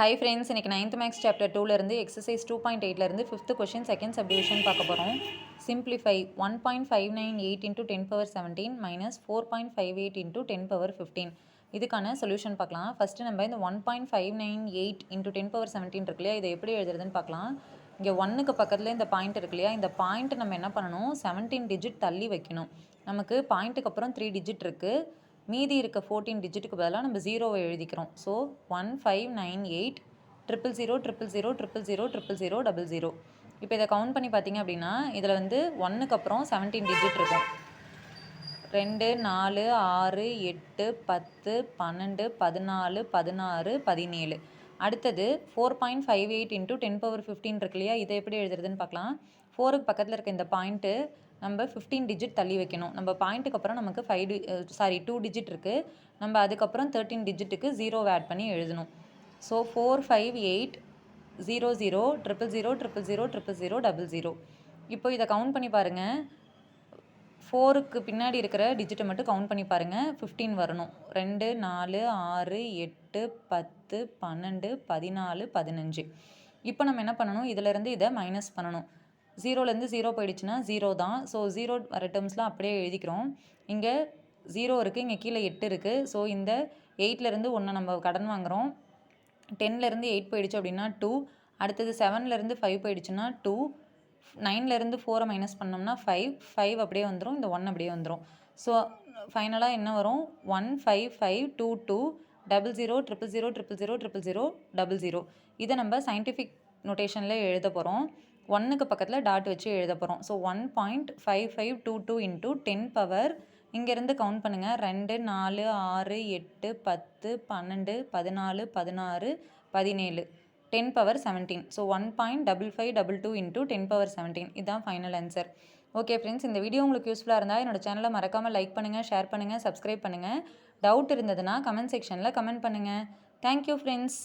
Hi friends, இன்னைக்கு 9th maths chapter 2ல இருந்து exercise 2.8ல இருந்து 5th கொஸ்டின் செகண்ட் சப்டிவிஷன் பார்க்க போறோம். Simplify 1.598 into 10 power 17 minus 4.58 into 10 power 15. இதுக்கான சொல்யூஷன் பார்க்கலாம். ஃபர்ஸ்ட் நம்ம இந்த 1.598 into 10 power 17 இருக்கு இல்லையா, இதை எப்படி எழுதுறதுன்னு பார்க்கலாம். இங்கே 1க்கு பக்கத்தில் இந்த பாயிண்ட் இருக்கு இல்லையா, இந்த பாயிண்ட் நம்ம என்ன பண்ணணும், 17 டிஜிட் தள்ளி வைக்கணும். நமக்கு பாயிண்ட்டுக்கு அப்புறம் 3 டிஜிட் இருக்குது, மீதி இருக்க 14 டிஜிட்டுக்கு பதிலாக நம்ம ஜீரோவை எழுதிக்கிறோம். ஸோ 1598 00000000000. இப்போ இதை கவுண்ட் பண்ணி பார்த்தீங்க அப்படின்னா இதில் வந்து 1க்கு அப்புறம் 17 டிஜிட் இருக்கும். 2 4 6 8 10 12 14 16 17. அடுத்தது 4.58 into 10 power 15 இருக்கு இல்லையா, இதை எப்படி எழுதுறதுன்னு பார்க்கலாம். 4க்கு பக்கத்தில் இருக்க இந்த பாயிண்ட்டு நம்ம 15 டிஜிட் தள்ளி வைக்கணும். நம்ம பாயிண்ட்டுக்கு அப்புறம் நமக்கு 2 டிஜிட் இருக்குது, நம்ம அதுக்கப்புறம் 13 டிஜிட்டுக்கு ஜீரோவை ஆட் பண்ணி எழுதணும். ஸோ 458 00 000 000 000. இப்போ இதை கவுண்ட் பண்ணி பாருங்கள். 4க்கு பின்னாடி இருக்கிற டிஜிட்டை மட்டும் கவுண்ட் பண்ணி பாருங்கள், 15 வரணும். 2 4 6 8 10 12 14 15. இப்போ நம்ம என்ன பண்ணணும், இதிலேருந்து இதை மைனஸ் பண்ணணும். 0லேருந்து 0 போயிடுச்சுன்னா 0 தான். ஸோ 0 வர டேர்ம்ஸ்லாம் அப்படியே எழுதிக்கிறோம். இங்கே 0 இருக்குது, இங்கே கீழே 8 இருக்குது. ஸோ இந்த 8லேருந்து 1 நம்ம கடன் வாங்குகிறோம். 10லேருந்து 8 போயிடுச்சு அப்படின்னா 2. அடுத்தது 7லேருந்து 5 போயிடுச்சுன்னா 2. 9லேருந்து 4 மைனஸ் பண்ணோம்னா 5 அப்படியே வந்துடும், இந்த 1 அப்படியே வந்துடும். ஸோ ஃபைனலாக என்ன வரும், 15522 00 000 000 000. இதை நம்ம சயின்டிஃபிக் நோட்டேஷனில் எழுத போகிறோம். 1க்கு பக்கத்தில் டாட் வச்சு எழுத போகிறோம். ஸோ 1.5522 into 10 பவர், இங்கேருந்து கவுண்ட் பண்ணுங்கள், 2 4 6 8 10 12 14 16 17, 10 பவர் 17. So 1.5522 into 10 power 17. இதுதான் ஃபைனல் ஆன்சர். ஓகே ஃப்ரெண்ட்ஸ், இந்த வீடியோ உங்களுக்கு யூஸ்ஃபுல்லாக இருந்தால் என்னோட சேனலை மறக்காமல் லைக் பண்ணுங்கள், ஷேர் பண்ணுங்கள், சப்ஸ்கிரைப் பண்ணுங்கள். டவுட் இருந்ததுன்னா கமெண்ட் செக்ஷனில் கமெண்ட் பண்ணுங்கள். Thank you friends.